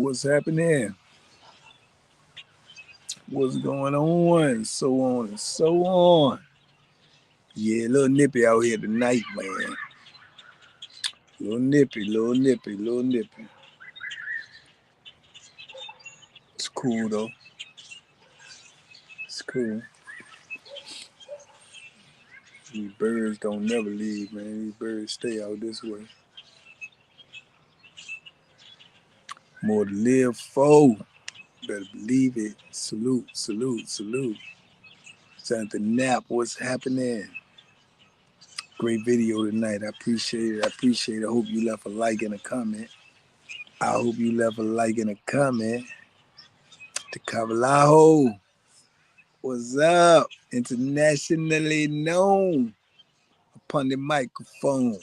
What's happening? What's going on? So on and so on. Yeah, little nippy out here tonight, man. Little nippy. It's cool though. It's cool. These birds don't never leave, man. These birds stay out this way. More to live for. Better believe it. Salute. Jonathan Knapp, what's happening? Great video tonight. I appreciate it. I hope you left a like and a comment. To Cavalajo, what's up? Internationally known upon the microphone.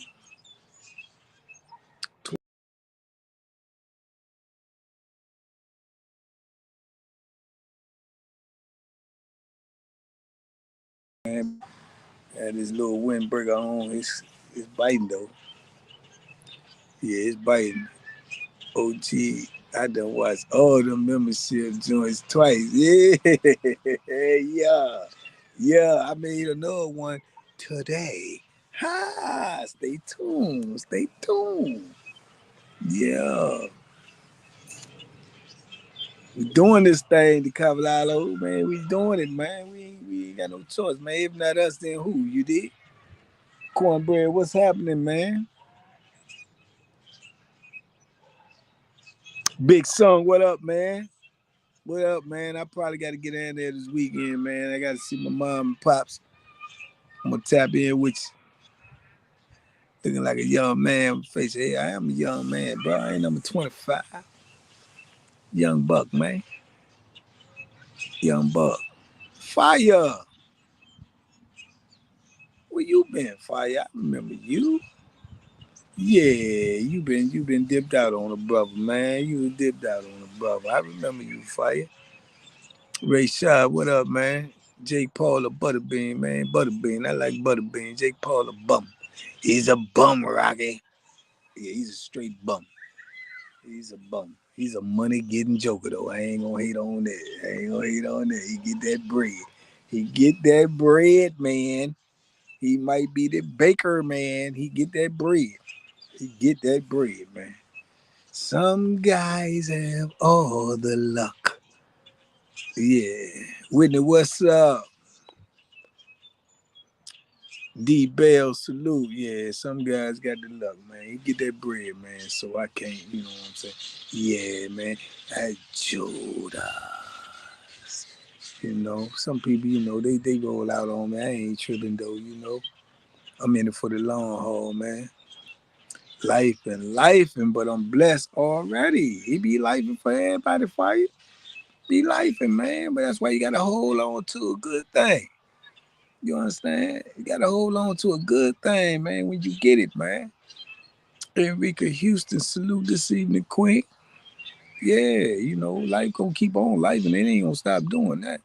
Man, had this little windbreaker on. It's biting though. Yeah, it's biting. OG, I done watched all the membership joints twice. Yeah, yeah. I made another one today. Ha! Stay tuned. Yeah. We doing this thing, the Cavallalo, man. We doing it, man. We ain't got no choice, man. If not us, then who? You did? Cornbread, what's happening, man? Big Song, what up, man? What up, man? I probably got to get in there this weekend, man. I got to see my mom and pops. I'm going to tap in with you. Looking like a young man. Face, hey, I am a young man, bro. I ain't number 25. Young buck, man. Young buck. Fire. Where you been, Fire? I remember you. Yeah, you been dipped out on a brother, man. You dipped out on a brother. I remember you, Fire. Ray Shaw, what up, man? Jake Paul a Butterbean, man. Butterbean. I like Butterbean. Jake Paul a bum. He's a bum, Rocky. Yeah, he's a straight bum. He's a bum. He's a money getting joker though. I ain't gonna hate on that. He get that bread, man. He might be the baker, man. He get that bread, man. Some guys have all the luck. Yeah. Whitney, what's up? D Bell, salute. Yeah, some guys got the luck, man. He get that bread, man. So I can't, you know what I'm saying? Yeah, man. That Judas. You know, some people, you know, they roll out on me. I ain't tripping though, you know. I'm in it for the long haul, man. Life, but I'm blessed already. He be lifing for everybody, Fire. Be lifing, man. But that's why you gotta hold on to a good thing. You understand? You gotta hold on to a good thing, man, when you get it, man. Enrica Houston, salute this evening, Queen. Yeah, you know, life gonna keep on life and it ain't gonna stop doing that.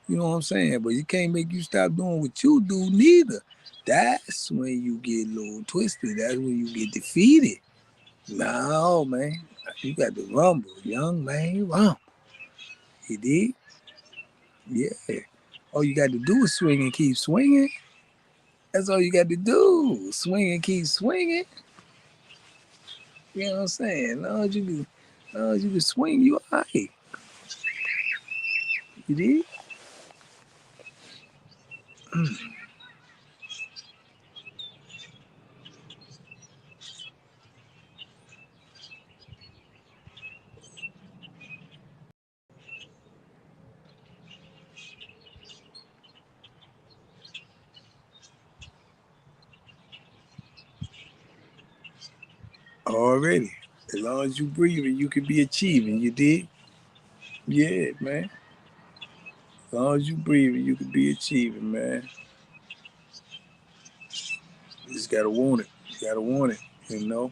You know what I'm saying? But you can't make you stop doing what you do neither. That's when you get a little twisted. That's when you get defeated. No, man. You got to rumble, young man, rumble. You did? Yeah. All you got to do is swing and keep swinging. That's all you got to do. Swing and keep swinging. You know what I'm saying? As long as you can swing, you all right. You did? Already. As long as you breathing, you can be achieving. You did? Yeah, man. As long as you breathing, you can be achieving, man. You just gotta want it. You gotta want it, you know?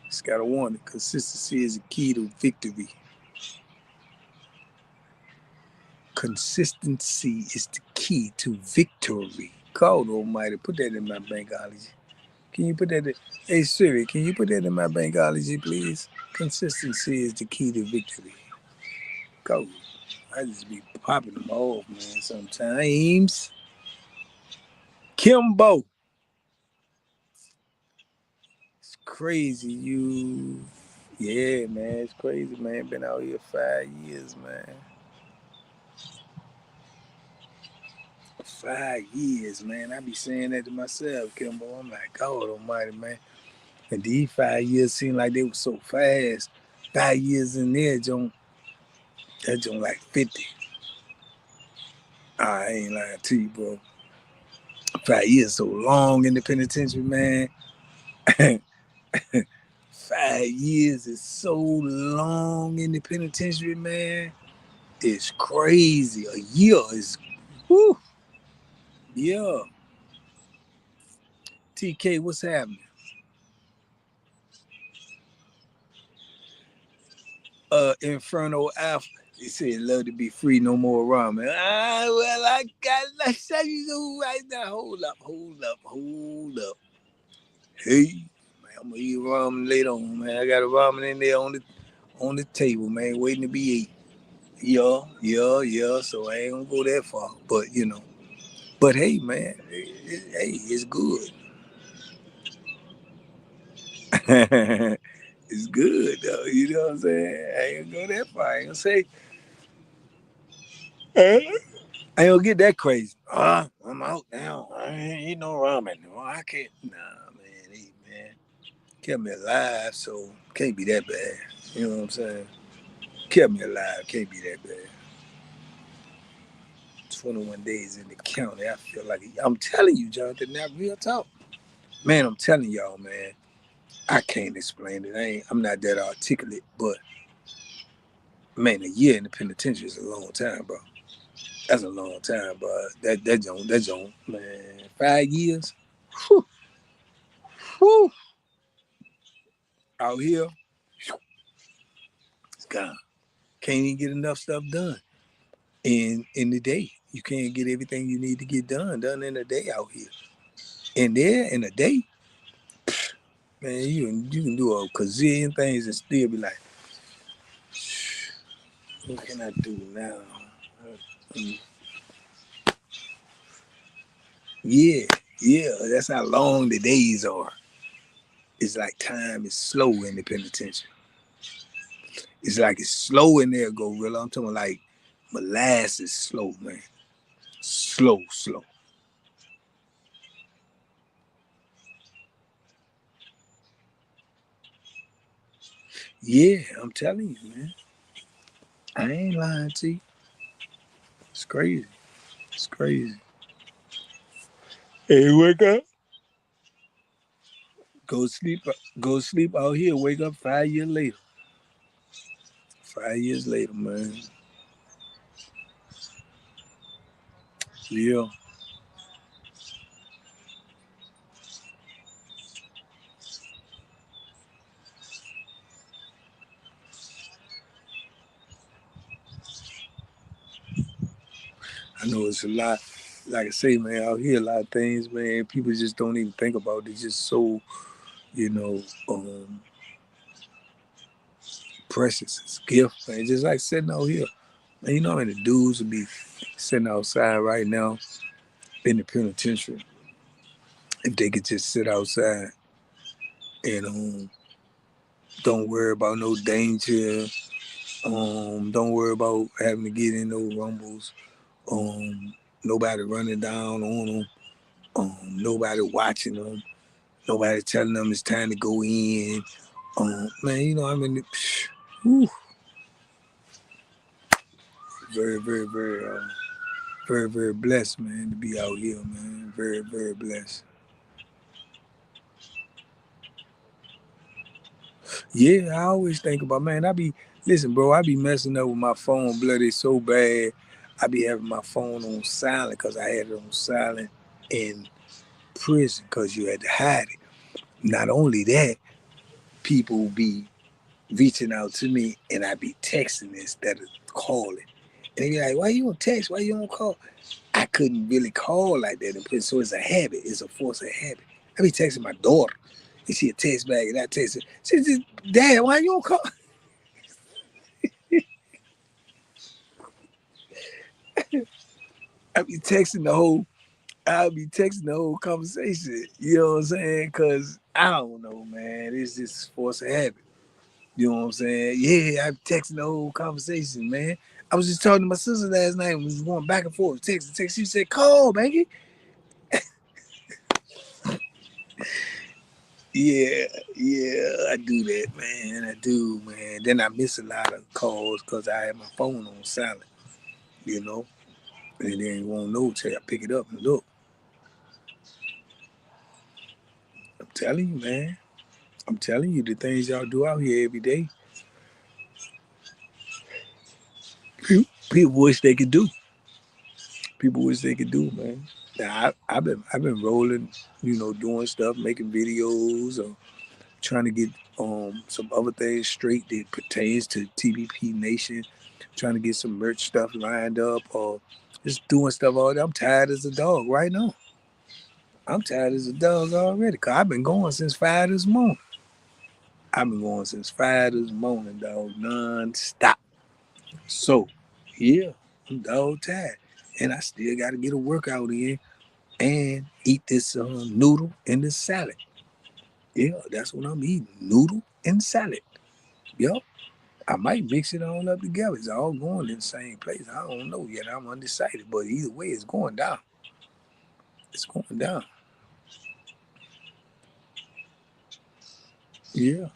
Just gotta want it. Consistency is the key to victory. Consistency is the key to victory. God Almighty, put that in my bankology. Can you put that in? Hey Siri, can you put that in my Bangology, please? Consistency is the key to victory. Go. I just be popping them off, man, sometimes. Kimbo. It's crazy, you. Yeah, man, it's crazy, man. Been out here 5 years, man. 5 years, man. I be saying that to myself, Kimbo. I'm like, God almighty, man. And these 5 years seem like they were so fast. 5 years in there, that joint like 50. I ain't lying to you, bro. 5 years so long in the penitentiary, man. 5 years is so long in the penitentiary, man. It's crazy. A year is, whew, yeah. TK, what's happening? Inferno Alpha. He said, love to be free, no more ramen. Well, I got to show you right now. Hold up. Hey, man, I'm gonna eat ramen later on, man. I got a ramen in there on the table, man, waiting to be eaten. Yeah. So I ain't gonna go that far, but you know. But hey, man, hey, it's good. It's good though. You know what I'm saying? I ain't gonna go that far. I ain't gonna say. I ain't gonna get that crazy. I'm out now. I ain't eat no ramen. Well, I can't. Nah, man. Hey, man. Kept me alive, so can't be that bad. You know what I'm saying? Kept me alive. Can't be that bad. 21 days in the county. I feel like I'm telling you, Jonathan. Not real talk, man. I'm telling y'all, man. I can't explain it. I'm not that articulate, but man, a year in the penitentiary is a long time, bro. That's a long time, bro. That don't, man. 5 years. Whew, whew. Out here, it's gone. Can't even get enough stuff done in the day. You can't get everything you need to get done in a day out here. And there in a day, man, you can do a gazillion things and still be like, what can I do now? Mm, yeah, that's how long the days are. It's like time is slow in the penitentiary. It's like it's slow in there, Gorilla. I'm talking like molasses slow, man. Slow. Yeah, I'm telling you, man. I ain't lying to you. It's crazy. It's crazy. Hey, wake up. Go sleep. Go sleep out here. Wake up 5 years later. 5 years later, man. Yeah. I know it's a lot. Like I say, man, out here, a lot of things, man, people just don't even think about. They're just so, you know, precious. It's a gift, man. Just like sitting out here. Man, you know how many dudes would be sitting outside right now in the penitentiary if they could just sit outside and don't worry about no danger. Don't worry about having to get in no rumbles. Nobody running down on them. Nobody watching them. Nobody telling them it's time to go in. Man, you know, I mean, whew, very blessed, man, to be out here, man. Very blessed. Yeah, I always think about, man, listen, bro, I be messing up with my phone bloody so bad. I be having my phone on silent because I had it on silent in prison because you had to hide it. Not only that, people be reaching out to me and I be texting instead of calling. And they be like, why you don't text? Why you don't call? I couldn't really call like that in prison. So it's a habit. It's a force of habit. I be texting my daughter. And she a text back and I text her. She said, Dad, why you don't call? I be texting the whole I'll be texting the whole conversation. You know what I'm saying? Cause I don't know, man. It's just force of habit. You know what I'm saying? Yeah, I'm texting the whole conversation, man. I was just talking to my sister last night and we was going back and forth, text. She said, call, baby. Yeah, yeah, I do that, man. I do, man. Then I miss a lot of calls because I have my phone on silent, you know? And then you won't know till I pick it up and look. I'm telling you, man. I'm telling you the things y'all do out here every day. People wish they could do. People wish they could do, man. Now, I've been rolling, doing stuff, making videos, or trying to get some other things straight that pertains to TBP Nation. Trying to get some merch stuff lined up, or just doing stuff all day. I'm tired as a dog right now. I'm tired as a dog already. Cause I've been going since 5 this morning. I've been going since 5 this morning, dog, non-stop. So, yeah, I'm dog tired. And I still got to get a workout in and eat this noodle and this salad. Yeah, that's what I'm eating. Noodle and salad. Yup. I might mix it all up together. It's all going in the same place. I don't know yet. I'm undecided. But either way, it's going down. It's going down. Yeah.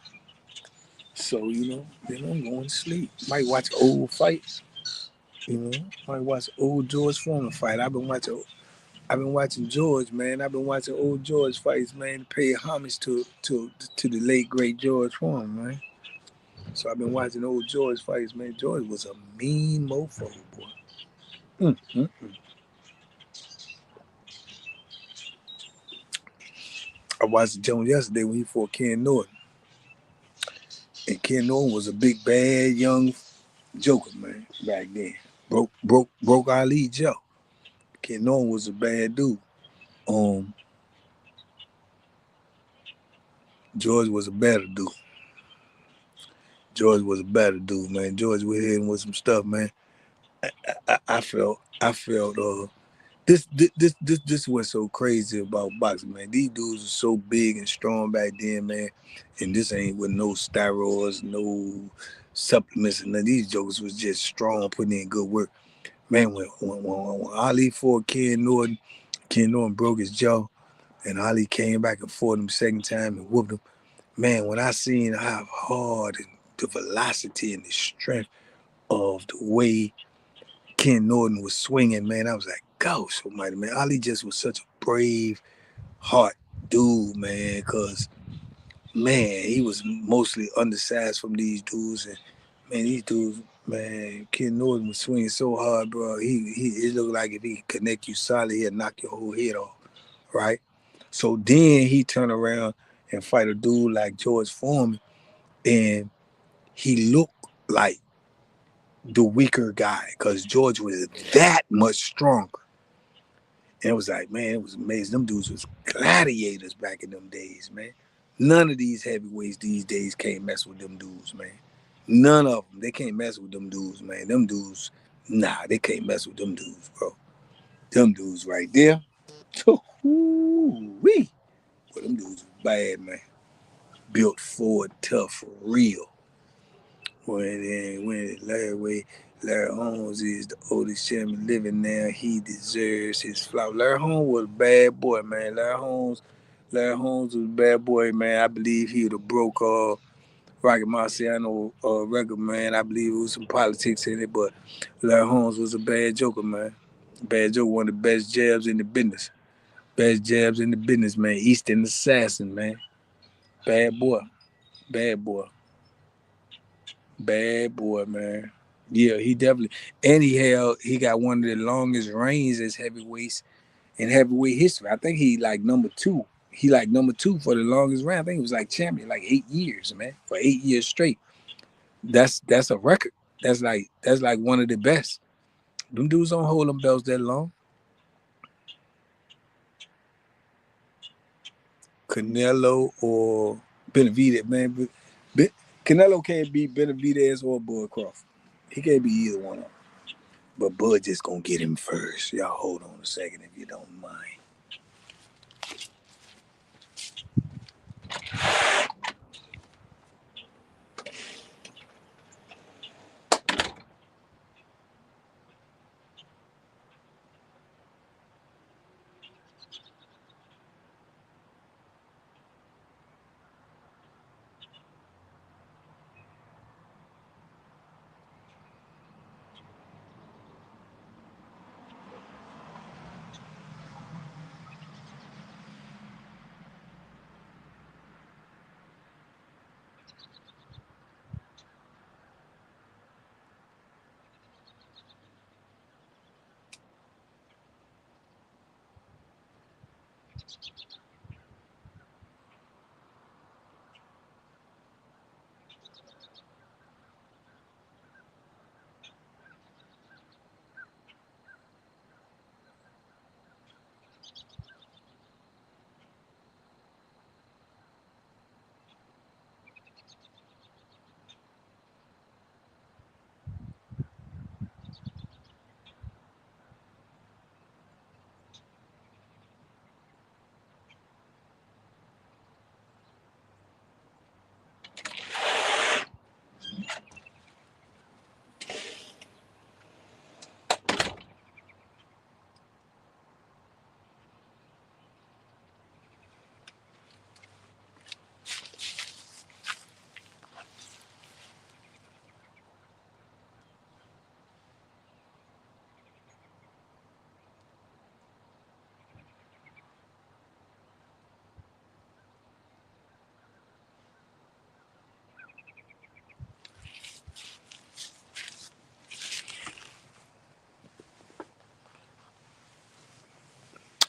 So, then I'm going to sleep. Might watch old fights. Might watch old George Foreman fight. I've been watching George, man. I've been watching old George fights, man, to pay homage to the late great George Foreman, man. So I've been watching old George fights, man. George was a mean mofo, boy. Mm. I watched Jones yesterday when he fought Ken Norton. And Ken Norton was a big, bad, young joker, man, back then. Broke Ali Joe. Ken Norton was a bad dude. Um, George was a better dude. George was a better dude, man. George was hitting with some stuff, man. I felt this was so crazy about boxing, man. These dudes are so big and strong back then, man. And this ain't with no steroids, no supplements, and none. These jokers was just strong, putting in good work. Man, when Ali fought Ken Norton broke his jaw, and Ali came back and fought him second time and whooped him. Man, when I seen how hard and the velocity and the strength of the way Ken Norton was swinging, man, I was like, gosh almighty, man. Ali just was such a brave heart dude, man, because, man, he was mostly undersized from these dudes. And, man, these dudes, man, Ken Norton was swinging so hard, bro. It looked like if he could connect you solid, he'd knock your whole head off, right? So then he turned around and fight a dude like George Foreman, and he looked like the weaker guy because George was that much stronger. And it was like, man, it was amazing. Them dudes was gladiators back in them days, man. None of these heavyweights these days can't mess with them dudes, man. None of them. They can't mess with them dudes, man. Them dudes, nah, they can't mess with them dudes, bro. Them dudes right there. Wee. Well, them dudes was bad, man. Built Ford tough for real. Larry Holmes is the oldest chairman living now. He deserves his flower. Larry Holmes was a bad boy, man. Larry Holmes was a bad boy, man. I believe he would have broke Rocky Marciano record, man. I believe it was some politics in it, but Larry Holmes was a bad joker, man. Bad joker, one of the best jabs in the business. Best jabs in the business, man. Eastern assassin, man. Bad boy. Bad boy. Bad boy, man. Yeah, he definitely, and he got one of the longest reigns as heavyweights in heavyweight history. I think he like number two. He like number two for the longest reign. I think he was like champion like 8 years, man, for 8 years straight. That's a record. That's like one of the best. Them dudes don't hold them belts that long. Canelo or Benavidez, man. Canelo can't beat Benavidez or Bud Crawford. He can't be either one of them. But Bud just gonna get him first. Y'all hold on a second if you don't mind.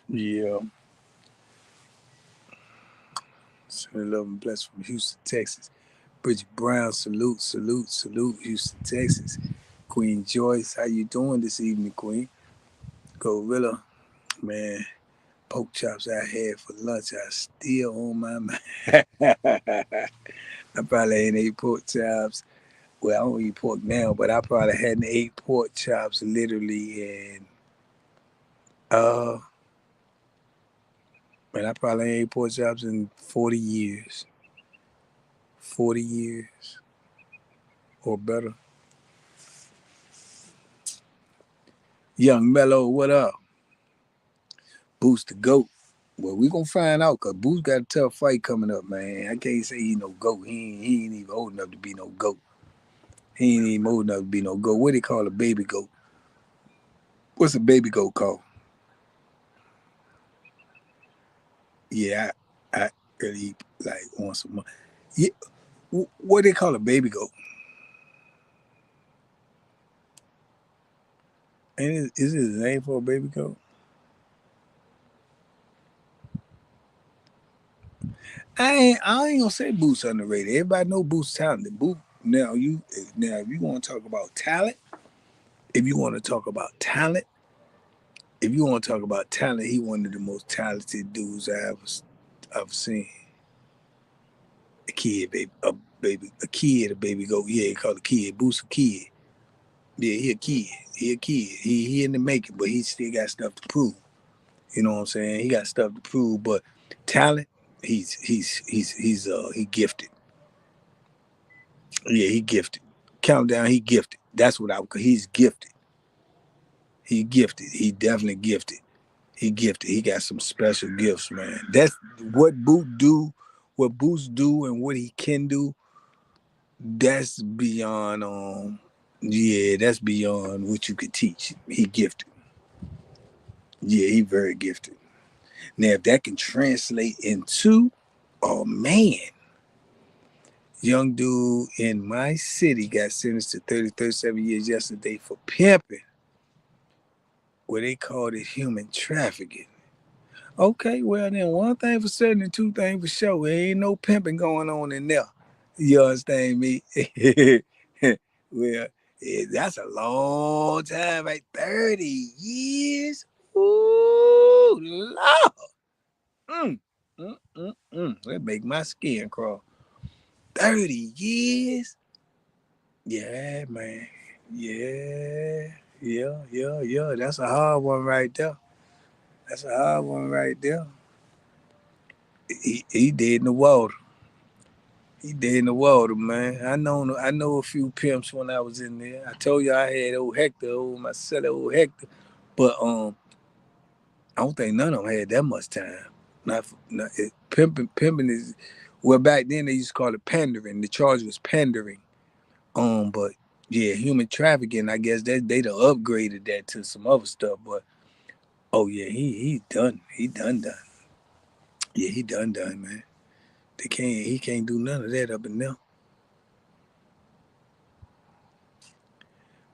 Yeah. Sending love and bless from Houston, Texas. Bridget Brown, salute, salute, salute, Houston, Texas. Queen Joyce, how you doing this evening, Queen? Gorilla, man, pork chops I had for lunch are still on my mind. I probably ain't ate pork chops. Well, I don't eat pork now, but I probably hadn't ate pork chops literally in, uh, man, I probably ain't ate pork chops in 40 years. 40 years or better. Young Mellow, what up? Boost the GOAT. Well, we gonna find out because Boost got a tough fight coming up, man. I can't say he no GOAT. He ain't even old enough to be no GOAT. He ain't even old enough to be no GOAT. What they call a baby GOAT? What's a baby GOAT called? Yeah, I really eat like once a month. Yeah, what they call a baby GOAT? And is it a name for a baby GOAT? I ain't gonna say Boost underrated. Everybody know Boost talented. Boost now if you want to talk about talent, if you want to talk about talent, if you want to talk about talent, he one of the most talented dudes I ever seen. A kid, a kid, a baby goat. Yeah, he called a kid. Boost a kid. Yeah, he a kid. He a kid. He in the making, but he still got stuff to prove. You know what I'm saying? He got stuff to prove, but talent, he gifted. Yeah, he gifted. Countdown, he gifted. That's what he's gifted. He gifted. He definitely gifted. He gifted. He got some special gifts, man. That's what Boost do and what he can do. That's beyond yeah, that's beyond what you could teach. He gifted. Yeah, he very gifted. Now if that can translate into, oh man, young dude in my city got sentenced to 37 years yesterday for pimping, what they called it human trafficking. Okay, well then one thing for certain and two things for sure. There ain't no pimping going on in there. You understand me? Well, that's a long time, like 30 years. Ooh, Lord. Mm. That make my skin crawl. 30 years? Yeah, man. Yeah. Yeah. That's a hard one right there. That's a hard one right there. He dead in the water. He dead in the water, man. I know a few pimps when I was in there. I told you I had old Hector, old Hector. But I don't think none of them had that much time. Pimping is well back then they used to call it pandering. The charge was pandering. But yeah, human trafficking. I guess that they done upgraded that to some other stuff. But oh yeah, he done. He done. Yeah, he done, man. He can't do none of that up in there.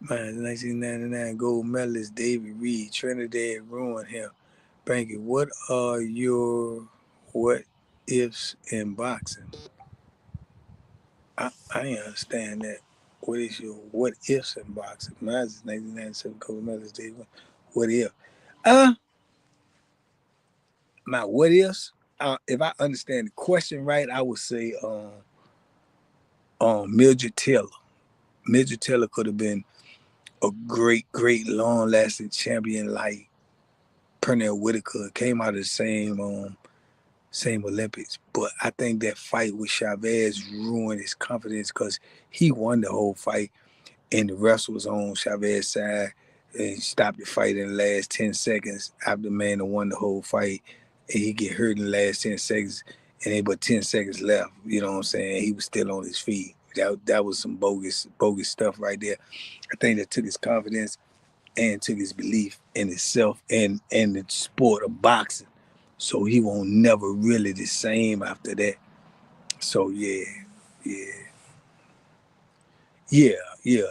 Man, 1999 gold medalist David Reed, Trinidad ruined him. Banky, what are your what ifs in boxing? I ain't understand that. What is your what ifs in boxing? Mine is 1997 gold medalist David. What if? Uh, my what ifs. If I understand the question right, I would say Mildred Taylor. Mildred Taylor could have been a great, long lasting champion like Pernell Whitaker. Came out of the same Olympics. But I think that fight with Chavez ruined his confidence because he won the whole fight and the rest was on Chavez's side and he stopped the fight in the last 10 seconds after the man that won the whole fight and he get hurt in the last 10 seconds and they but 10 seconds left. You know what I'm saying? He was still on his feet. That was some bogus stuff right there. I think that took his confidence and took his belief in himself and the sport of boxing. So he won't never really the same after that. So yeah, yeah.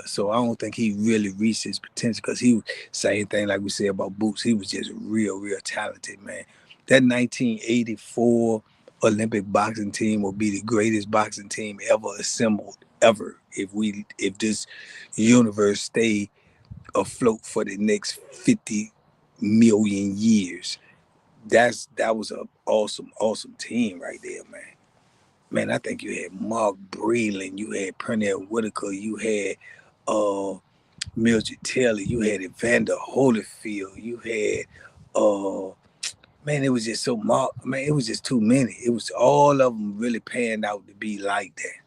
So I don't think he really reached his potential because he same thing like we said about Boots. He was just real talented, man. That 1984 Olympic boxing team will be the greatest boxing team ever assembled ever if this universe stay afloat for the next 50 million years. That was a awesome team right there, man. Man, I think you had Mark Breland, you had Pernell Whitaker, you had uh Mildred Taylor, you had Evander Holyfield, you had man, it was just it was just too many. It was all of them really panned out to be like that.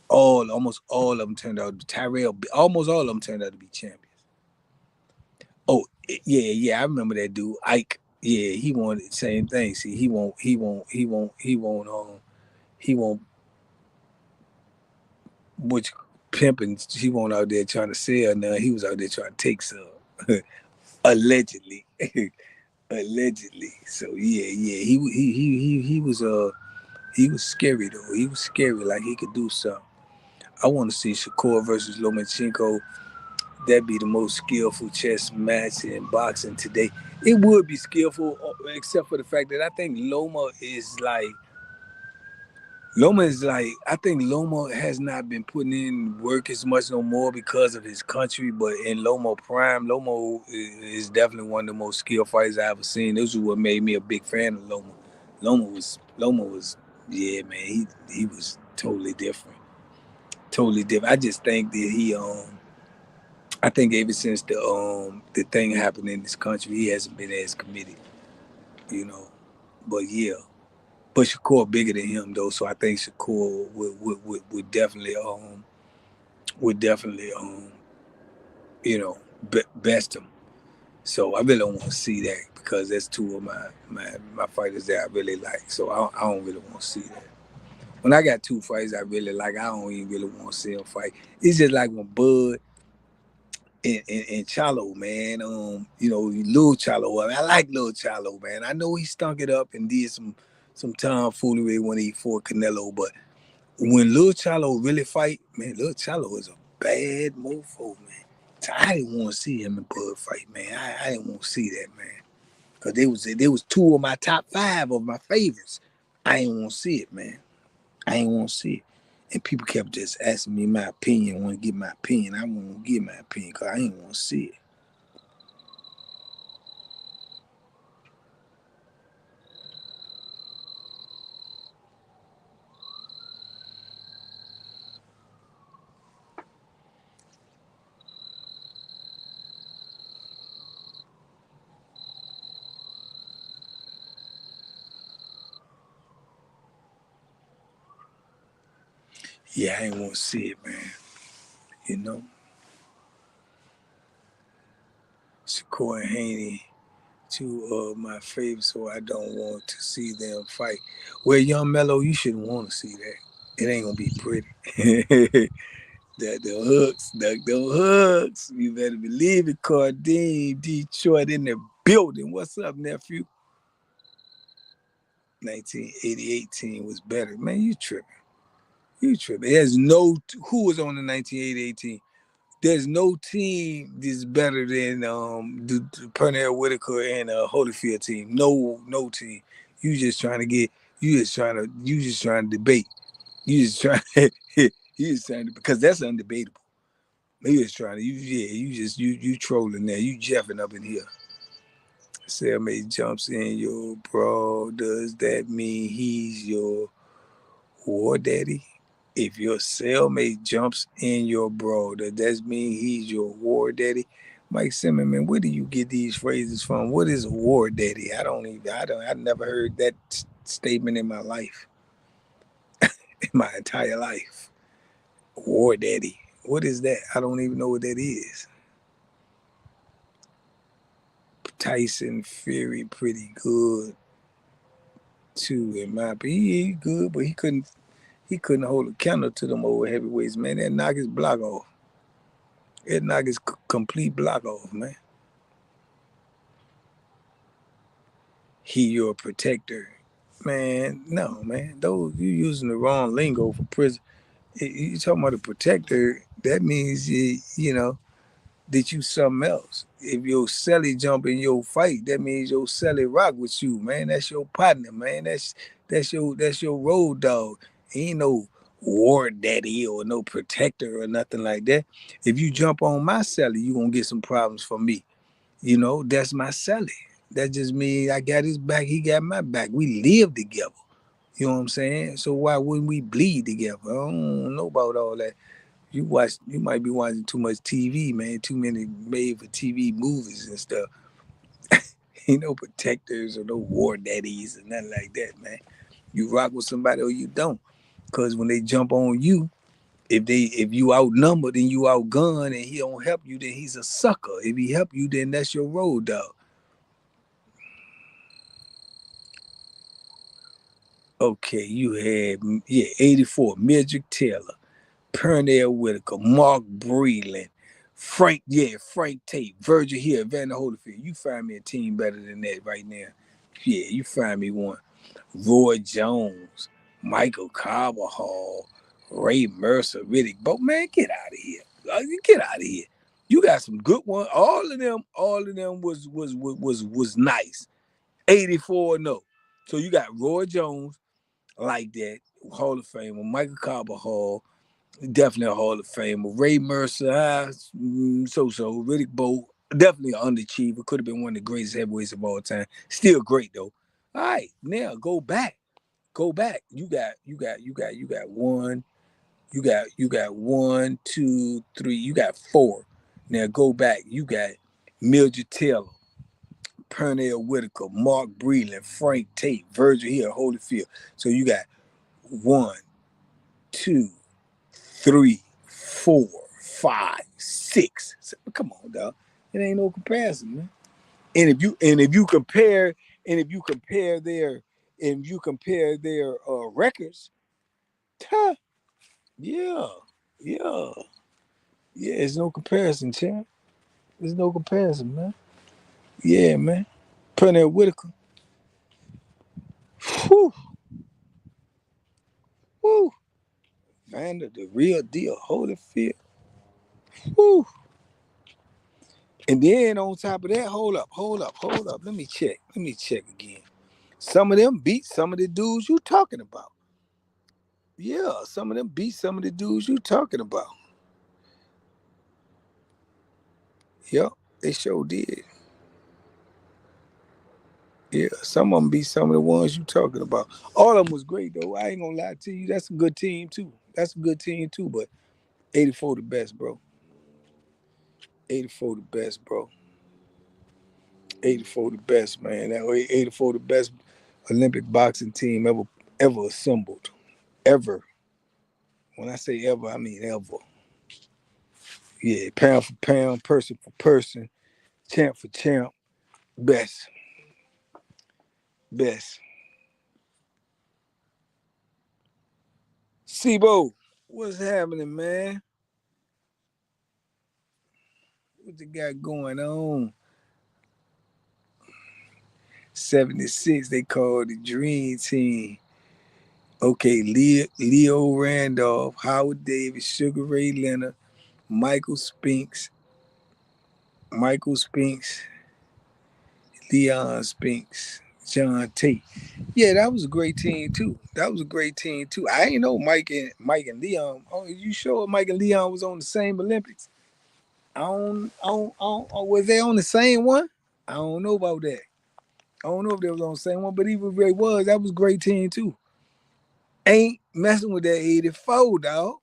Almost all of them turned out Tyrell, almost all of them turned out to be champions. Oh, yeah, I remember that dude, Ike. Yeah, he wanted the same thing. See, he won't which pimping he won't out there trying to sell now. He was out there trying to take some. Allegedly. Allegedly. So yeah. He was scary though. He was scary, like he could do something. I want to see Shakur versus Lomachenko. That'd be the most skillful chess match in boxing today. It would be skillful, except for the fact that I think Loma is like, I think Loma has not been putting in work as much no more because of his country, but in Loma Prime, Loma is definitely one of the most skilled fighters I ever seen. This is what made me a big fan of Loma. Loma was, yeah, man, he was totally different. Totally different. I just think that I think ever since the thing happened in this country, he hasn't been as committed, you know. But yeah. But Shakur bigger than him though, so I think Shakur would definitely best him. So I really don't want to see that because that's two of my fighters that I really like. So I don't really want to see that. When I got two fighters I really like, I don't even really want to see them fight. It's just like when Bud and Chalo, man. Lil Chalo. I mean, I like Lil Chalo, man. I know he stunk it up and did some tomfoolery when he fought Canelo, but when Lil Chalo really fight, man, Lil Chalo is a bad mofo, man. So I didn't want to see him and Bud fight, man. I didn't want to see that, man. Cause they was two of my top five of my favorites. I didn't want to see it, man. I didn't want to see it. And people kept just asking me my opinion, want to get my opinion. I won't give my opinion because I didn't want to see it. Yeah, I ain't want to see it, man. You know, Shakur and Haney, two of my favorites, so I don't want to see them fight. Well, Young Mello, you shouldn't want to see that. It ain't gonna be pretty. The hooks, the hooks. You better believe it. Cardine, Detroit in the building. What's up, nephew? 1988 team was better. Man, you tripping. You tripping. There's no who was on the 1988 team. There's no team that's better than the Pernell Whitaker and Holyfield team. No team. You just trying to get. You just trying to debate. You just trying. You just trying to because that's undebatable. You just trying to. You trolling there. You jeffing up in here. Cellmate jumps in your bro. Does that mean he's your war daddy? If your cellmate jumps in your bro, does that mean he's your war daddy? Mike Simmons, man, where do you get these phrases from? What is a war daddy? I've never heard that statement in my life, in my entire life. War daddy. What is that? I don't even know what that is. Tyson Fury, pretty good too, in my opinion. He good, but he couldn't hold a candle to them old heavyweights, man. That knock his block off. That knock his complete block off, man. He your protector. Man, no, man. Those you using the wrong lingo for prison. You talking about a protector, that means that you something else. If your celly jump in your fight, that means your celly rock with you, man. That's your partner, man. That's your road dog. Ain't no war daddy or no protector or nothing like that. If you jump on my celly, you gonna get some problems from me. That's my celly. That just means I got his back, he got my back. We live together. You know what I'm saying? So why wouldn't we bleed together? I don't know about all that. You might be watching too much TV, man. Too many made for TV movies and stuff. Ain't no protectors or no war daddies or nothing like that, man. You rock with somebody or you don't. Cause when they jump on you, if you outnumbered and you outgunned and he don't help you, then he's a sucker. If he help you, then that's your road dog. Okay, you had 84, Midget Taylor, Pernell Whitaker, Mark Breland, Frank Tate, Virgil Hill, Vander Holyfield. You find me a team better than that right now. Yeah, you find me one. Roy Jones, Michael Carbajal, Ray Mercer, Riddick Bowe. Man, get out of here. Get out of here. You got some good ones. All of them was nice. 84 no. So you got Roy Jones like that, Hall of Famer, Michael Carbajal, definitely a Hall of Famer. Ray Mercer, so. Riddick Bowe, definitely an underachiever. Could have been one of the greatest heavyweights of all time. Still great though. All right, now go back. Go back. You got one. You got 1, 2, 3. You got 4. Now go back. You got Mildred Taylor, Pernell Whitaker, Mark Breland, Frank Tate, Virgil Hill, Holyfield. So you got 1, 2, 3, 4, 5, 6. Come on, dog. It ain't no comparison, man. And if you compare their records, huh, yeah, yeah, yeah. It's no comparison, champ. There's no comparison, man. Yeah, man. Pernell Whitaker. Whew, whew. Vander, the real deal. Holyfield. Whew. And then on top of that, hold up. Let me check again. Some of them beat some of the dudes you talking about. Yeah, some of them beat some of the dudes you talking about. Yep, they sure did. Yeah, some of them beat some of the ones you talking about. All of them was great though. I ain't gonna lie to you. That's a good team too. But 84 the best, bro. 84 the best, bro. 84 the best, man. That way, 84 the best Olympic boxing team ever assembled. Ever. When I say ever, I mean ever. Yeah, pound for pound, person for person, champ for champ, best, best. Sibo, what's happening, man? What you got going on? 76, they call the Dream Team. Okay, Leo Randolph, Howard Davis, Sugar Ray Leonard, Michael Spinks, Michael Spinks, Leon Spinks, John Tate. Yeah, that was a great team too. That was a great team too. I ain't know Mike and Leon. Oh, you sure Mike and Leon was on the same Olympics? Was they on the same one? I don't know about that. I don't know if they was on the same one, but even if they was, that was a great team too. Ain't messing with that 84, dog.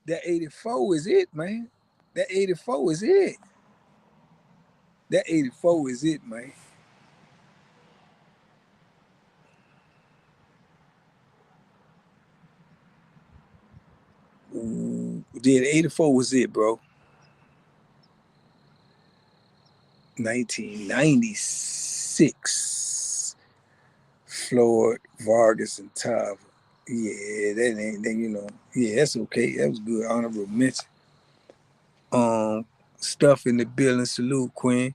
That 84 is it, man. That 84 is it. That 84 is it, man. Ooh, yeah, the 84 was it, bro. 1996. Floyd, Vargas, and Tava. Yeah, that ain't then Yeah, that's okay. That was good. Honorable mention. Um, Stuff in the building. Salute, Quinn.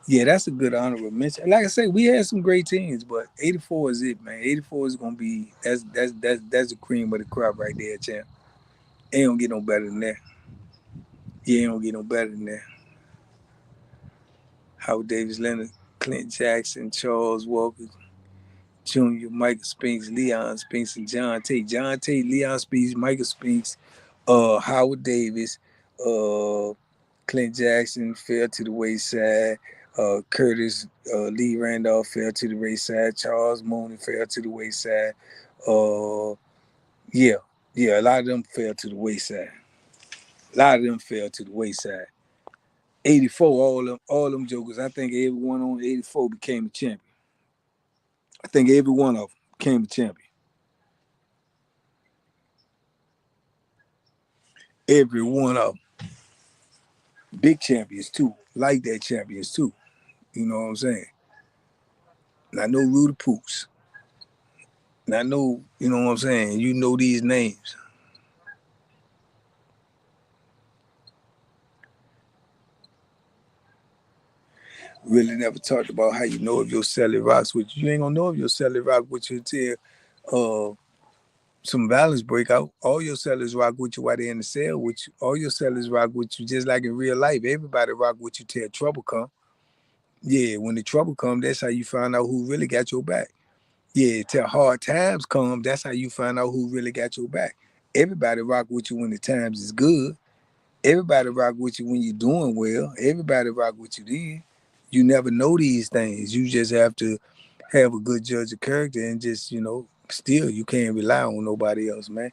Yeah, that's a good honorable mention. Like I say, we had some great teams, but 84 is it, man. 84 is gonna be that's the cream of the crop right there, champ. Ain't gonna get no better than that. Yeah, ain't gonna get no better than that. Howard Davis Leonard, Clint Jackson, Charles Walker Jr., Michael Spinks, Leon Spinks, and John Tate. John Tate, Leon Spinks, Michael Spinks, Howard Davis, uh, Clint Jackson fell to the wayside. Curtis Lee Randolph fell to the wayside. Charles Mooney fell to the wayside. Uh, yeah, yeah, a lot of them fell to the wayside. A lot of them fell to the wayside. 84, all them jokers. I think everyone on 84 became a champion. I think every one of them became a champion. Every one of them. Big champions too. Like that champions too. You know what I'm saying? And I know Rudy Poops. And I know, you know what I'm saying? You know these names. Really never talked about how you know if your celly rocks with you. You ain't gonna know if your celly rock with you until some violence break out. All your sellers rock with you while they're in the cell with you. All your sellers rock with you just like in real life. Everybody rock with you till trouble come. Yeah, when the trouble come, that's how you find out who really got your back. Yeah, till hard times come, that's how you find out who really got your back. Everybody rock with you when the times is good. Everybody rock with you when you're doing well. Everybody rock with you then. You never know these things. You just have to have a good judge of character and just, still you can't rely on nobody else, man.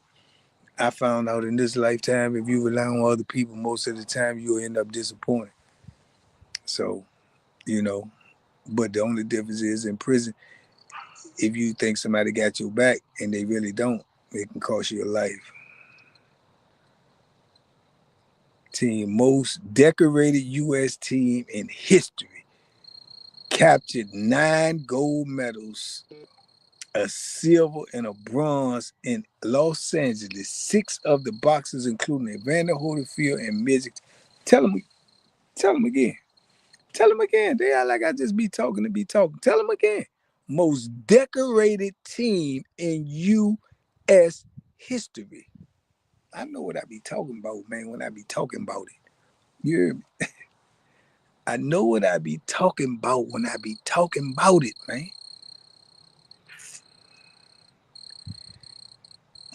I found out in this lifetime, if you rely on other people, most of the time you'll end up disappointed. So, you know, but the only difference is in prison, if you think somebody got your back and they really don't, it can cost you your life. Team most decorated U.S. team in history captured 9 gold medals, a silver and a bronze in Los Angeles. 6 of the boxers, including Evander Holyfield and Midget. Tell them, tell them again. Tell them again. They act like I just be talking to be talking. Tell them again. Most decorated team in U.S. history. I know what I be talking about, man, when I be talking about it. You hear me? I know what I be talking about when I be talking about it, man.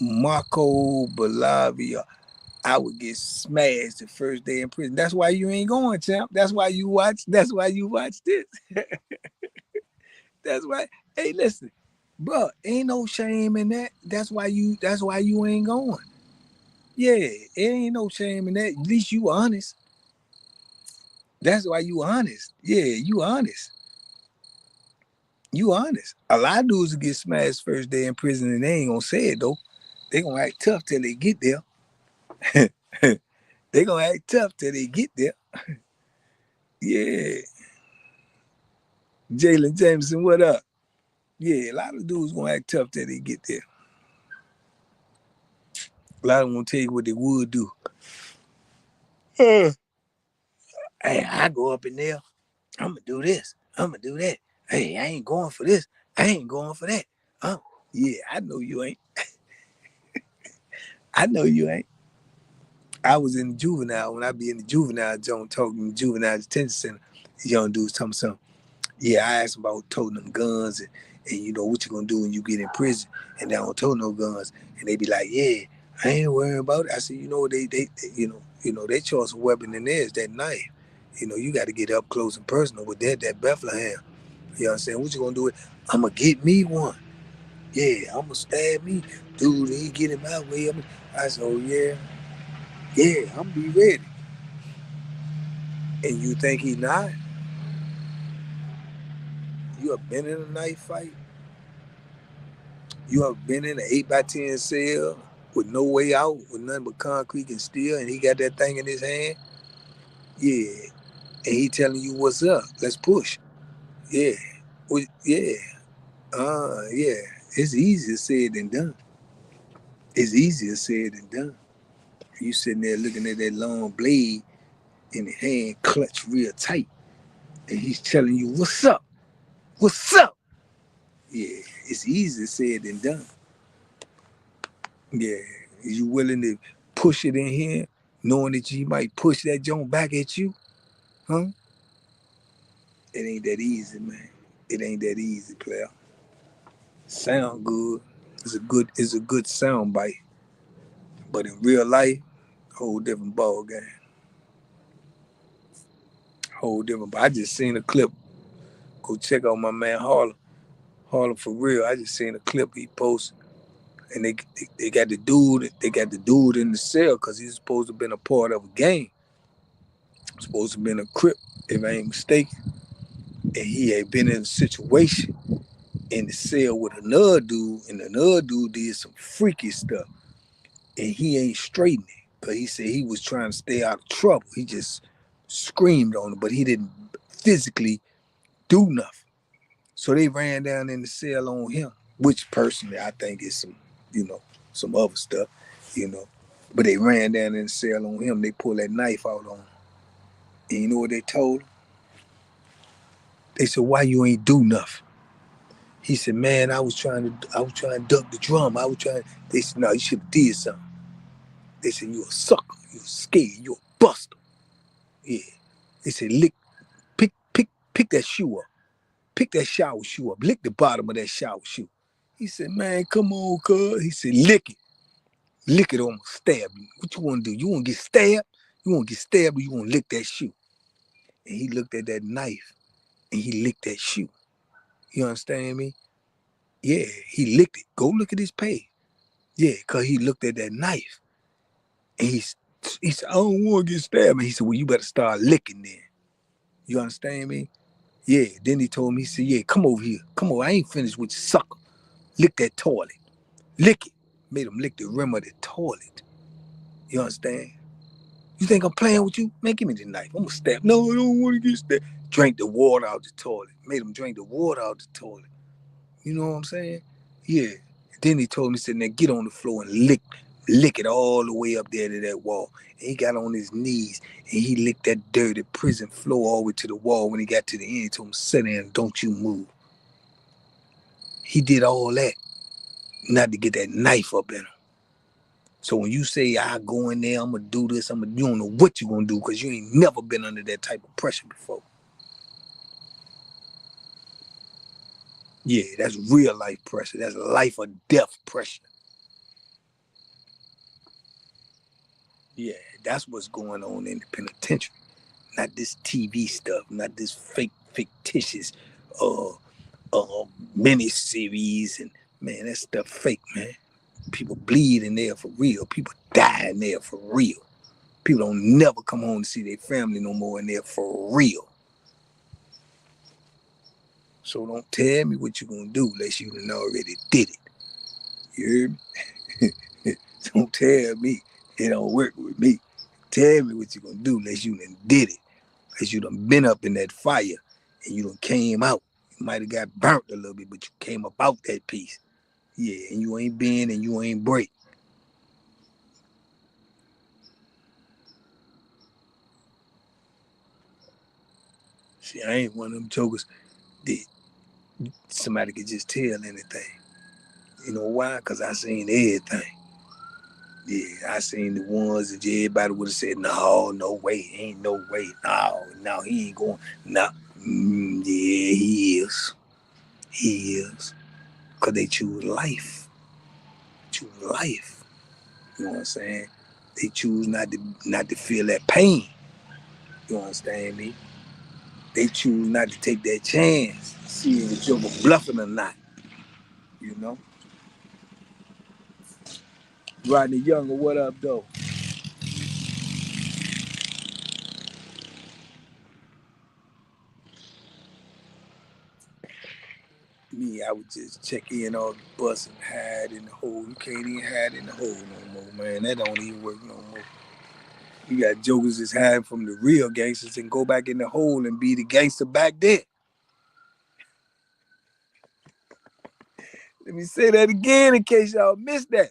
Marco Balavia, I would get smashed the first day in prison. That's why you ain't going, champ. That's why you watch. That's why you watch this. That's why. Hey, listen, bro. Ain't no shame in that. That's why you. That's why you ain't going. Yeah, it ain't no shame in that. At least you honest. That's why you honest. Yeah, you honest. You honest. A lot of dudes get smashed first day in prison and they ain't gonna say it though. They gonna act tough till they get there. They gonna act tough till they get there. Yeah. Jalen Jameson, what up? Yeah, a lot of dudes gonna act tough till they get there. A lot of them gonna tell you what they would do. Hey, I go up in there. I'm gonna do this. I'm gonna do that. Hey, I ain't going for this. I ain't going for that. Oh, yeah, I know you ain't. I know you ain't. I was in the juvenile when I be in the juvenile zone talking to juvenile detention center. Young dudes tell me something. Yeah, I asked about toting them guns and you know what you gonna do when you get in prison and they don't tote no guns and they be like, yeah, I ain't worrying about it. I said, you know, they they choice of weapon in there is that knife. You know, you got to get up close and personal with that Bethlehem. You know what I'm saying? What you gonna do with? I'm gonna get me one. Yeah, I'm gonna stab me, dude. He get in my way. I said, oh yeah, I'm be ready. And you think he not? You have been in a knife fight? You have been in an 8x10 cell with no way out, with nothing but concrete and steel, and he got that thing in his hand? Yeah. And he telling you what's up. Let's push. Yeah. Well, yeah. Yeah. It's easier said than done. It's easier said than done. You sitting there looking at that long blade in the hand clutched real tight, and he's telling you what's up. What's up? Yeah. It's easier said than done. Yeah. Is you willing to push it in here, knowing that you might push that joint back at you? Huh? It ain't that easy, man. It ain't that easy, player. Sound good. It's a good sound bite. But in real life, whole different ball game. Whole different. But I just seen a clip. Go check out my man Harlem. Harlem for real. I just seen a clip he posted. And they got the dude in the cell because he's supposed to have been a part of a game. Supposed to have been a crip, if I ain't mistaken. And he had been in a situation in the cell with another dude, and another dude did some freaky stuff, and he ain't straightening it because he said he was trying to stay out of trouble. He just screamed on him, but he didn't physically do nothing. So they ran down in the cell on him, which personally I think is some other stuff, you know. But they ran down in the cell on him. They pulled that knife out on him, and you know what they told him? They said, "Why you ain't do nothing?" He said, "Man, I was trying to duck the drum. I was trying." They said, "No, you should have did something." They said, "You a sucker. You scared. You a buster." Yeah. They said, pick that shoe up. Pick that shower shoe up. Lick the bottom of that shower shoe." He said, "Man, come on, cuz." He said, "Lick it. Lick it or I'm gonna stab you. What you wanna do? You wanna get stabbed? You wanna get stabbed or you wanna lick that shoe?" And he looked at that knife and he licked that shoe. You understand me? Yeah, he licked it. Go look at his page. Yeah, cause he looked at that knife and he said, "I don't wanna get stabbed." And he said, "Well, you better start licking then." You understand me? Yeah. Then he told me, he said, "Yeah, come over here. Come over. I ain't finished with you, sucker. Lick that toilet. Lick it." Made him lick the rim of the toilet. You understand? You think I'm playing with you? Man, give me the knife. I'm gonna stab. No, I don't want to get stabbed. Drank the water out the toilet. Made him drink the water out the toilet. You know what I'm saying? Yeah. Then he told me, he said, "Now get on the floor and lick it all the way up there to that wall." And he got on his knees and he licked that dirty prison floor all the way to the wall. When he got to the end, he told him, "Sit down, don't you move." He did all that not to get that knife up in him. So when you say I go in there, I'm gonna do this, you don't know what you're gonna do because you ain't never been under that type of pressure before. Yeah, that's real life pressure. That's life or death pressure. Yeah, that's what's going on in the penitentiary. Not this TV stuff, not this fictitious uh mini series and man, that stuff fake, man. People bleed in there for real. People die in there for real. People don't never come home to see their family no more in there for real. So don't tell me what you're gonna do unless you done already did it. You heard me? Don't tell me it don't work with me. Tell me what you gonna do unless you done did it. Unless you done been up in that fire and you done came out. You might have got burnt a little bit, but you came up out that piece. Yeah, and you ain't bend and you ain't break. See, I ain't one of them jokers that somebody could just tell anything. You know why? Because I seen everything. Yeah, I seen the ones that everybody would have said, no, no way, ain't no way. No, he ain't going. No, yeah, he is. He is. Because they choose life. Choose life. You know what I'm saying? They choose not to feel that pain. You understand me? They choose not to take that chance. See if the joker bluffing or not. You know? Rodney Younger, what up, though? Me, I would just check in on the bus and hide in the hole. You can't even hide in the hole no more, man. That don't even work no more. You got jokers that's hiding from the real gangsters and go back in the hole and be the gangster back there. Let me say that again in case y'all missed that.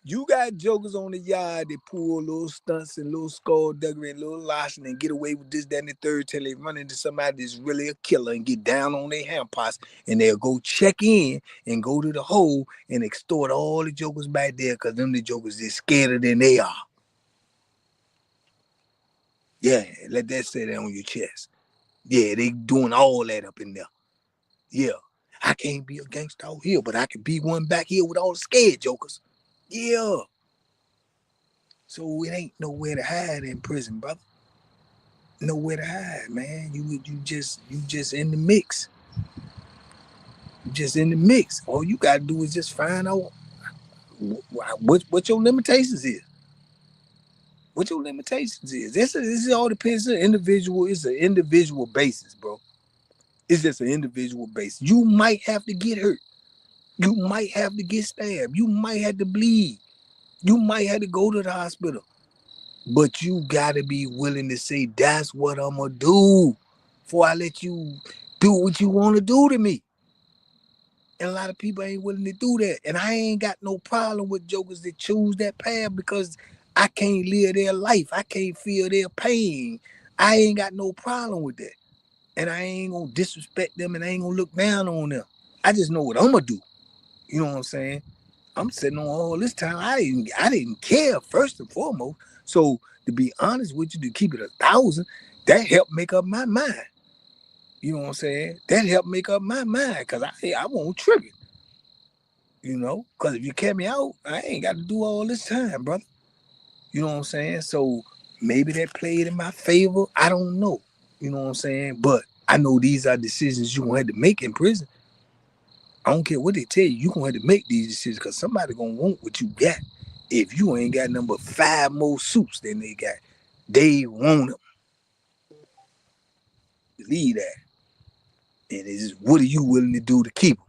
You got jokers on the yard that pull little stunts and little skullduggery and little larceny and get away with this, that, and the third till they run into somebody that's really a killer and get down on their handpots and they'll go check in and go to the hole and extort all the jokers back there because them the jokers is scarier than they are. Yeah, let that say that on your chest. Yeah, they doing all that up in there. Yeah. I can't be a gangster out here, but I can be one back here with all the scared jokers. Yeah. So it ain't nowhere to hide in prison, brother. Nowhere to hide, man. You just in the mix. You just in the mix. All you gotta do is just find out what your limitations is. What your limitations is. This all depends on individual. It's an individual basis, bro. It's just an individual basis. You might have to get hurt. You might have to get stabbed. You might have to bleed. You might have to go to the hospital. But you gotta be willing to say, that's what I'm gonna do before I let you do what you wanna do to me. And a lot of people ain't willing to do that. And I ain't got no problem with jokers that choose that path because I can't live their life. I can't feel their pain. I ain't got no problem with that. And I ain't gonna disrespect them and I ain't gonna look down on them. I just know what I'm gonna do. You know what I'm saying? I'm sitting on all this time. I didn't care first and foremost. So to be honest with you, to keep it 1,000, that helped make up my mind. You know what I'm saying? That helped make up my mind because I won't trigger. You know, because if you kept me out, I ain't got to do all this time, brother. You know what I'm saying? So maybe that played in my favor. I don't know. You know what I'm saying? But I know these are decisions you're gonna have to make in prison. I don't care what they tell you, you're gonna have to make these decisions because somebody gonna want what you got. If you ain't got number 5 more suits than they got, they want them. Believe that. And it's just what are you willing to do to keep them?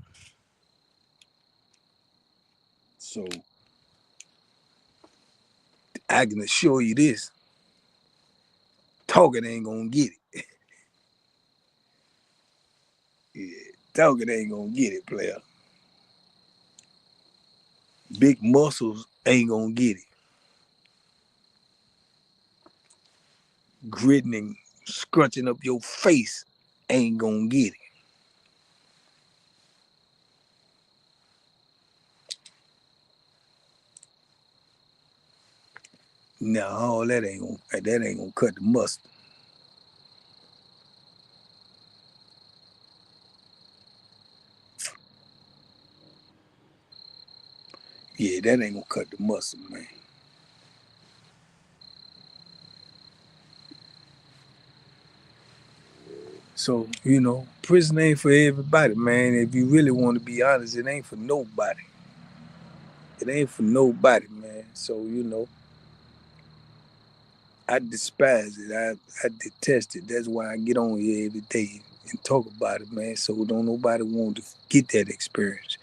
So I can assure you this: talking ain't gonna get it. Yeah, talking ain't gonna get it, player. Big muscles ain't gonna get it. Gritting and scrunching up your face ain't gonna get it. No, all that ain't gonna cut the mustard. Yeah, that ain't gonna cut the mustard, man. So, prison ain't for everybody, man. If you really want to be honest, it ain't for nobody. It ain't for nobody, man. So, I despise it. I detest it. That's why I get on here every day and talk about it, man. So don't nobody want to get that experience.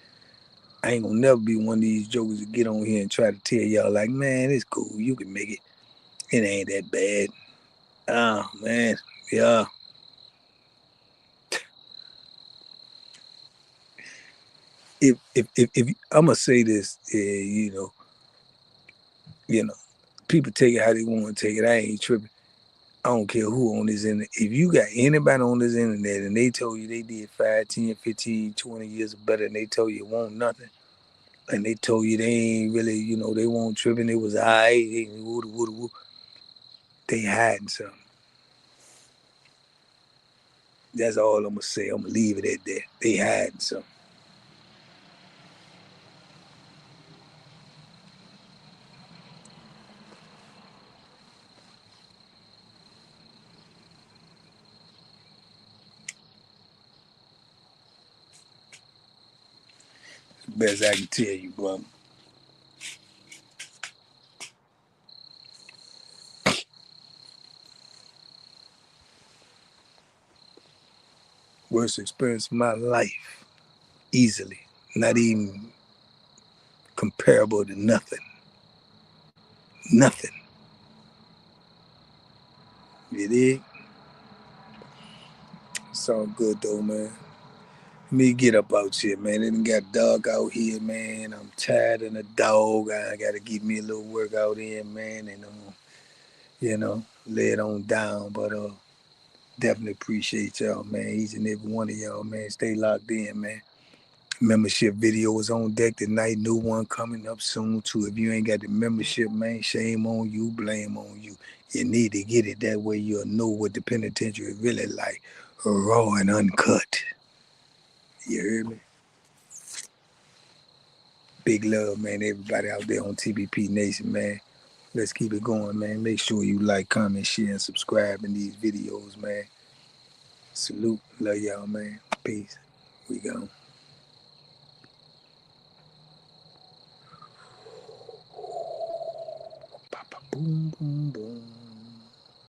I ain't gonna never be one of these jokers that get on here and try to tell y'all like, man, it's cool, you can make it. It ain't that bad. Oh man, yeah. If I'm gonna say this, you know, people take it how they want to take it. I ain't tripping. I don't care who on this internet. If you got anybody on this internet and they told you they did 5, 10, 15, 20 years better and they told you it won't nothing, and they told you they ain't really, they won't tripping, it was all right, they hiding something. That's all I'm going to say. I'm going to leave it at that. They hiding something. Best I can tell you, brother. Worst experience of my life. Easily. Not even comparable to nothing. Nothing. You dig? It's all good though, man. Let me get up out here, man. It done got dark out here, man. I'm tired of the dog. I gotta get me a little workout in, man, and lay it on down. But definitely appreciate y'all, man. Each and every one of y'all, man. Stay locked in, man. Membership video is on deck tonight. New one coming up soon too. If you ain't got the membership, man, shame on you, blame on you. You need to get it. That way you'll know what the penitentiary is really like. Raw and uncut. You heard me? Big love, man. Everybody out there on TBP Nation, man. Let's keep it going, man. Make sure you like, comment, share, and subscribe in these videos, man. Salute. Love y'all, man. Peace. We gone. Boom, boom, boom.